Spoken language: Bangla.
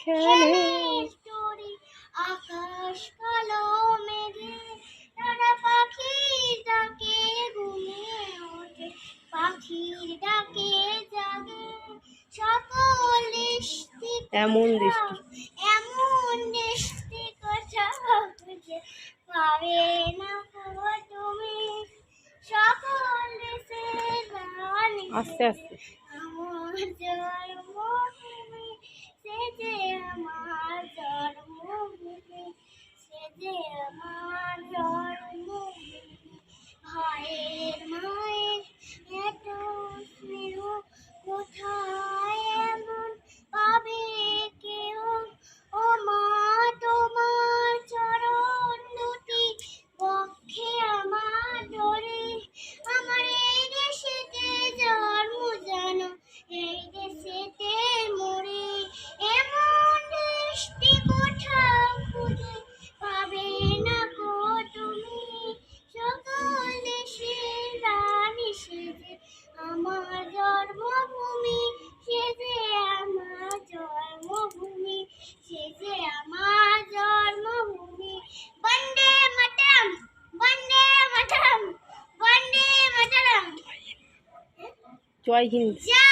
খেলে স্টোরি আকাশ কালো মেঘে তারা পাখির ডাকে ঘুমিয়ে ওঠে পাখির ডাকে জাগে সকল দৃষ্টি এমন দৃষ্টি এমন দৃষ্টি কথা খুঁজে পাবে না গো তুমি সকল দেশের রানী আস্তে আস্তে আমার জন্মভূমি সে যে আমার জন্মভূমি সে যে আমার জন্মভূমি ভাইয়ের মায়ের এত স্নেহ কোথায় এমন পাবে কেউ ও মা তোমার চরণ দুটি বক্ষে আমার ধরে আমার এই দেশেতে জন্ম জানো এই দেশেতে মরে এমন দৃষ্টি কোথাও খুঁজে পাবে না গো তুমি সকল দেশের রানী সেজে আমার জন্মভূমি সেজে আমার জন্মভূমি সেজে আমার জন্মভূমি বন্দে মাতরম বন্দে মাতরম বন্দে মাতরম জয় হিন্দ। জয়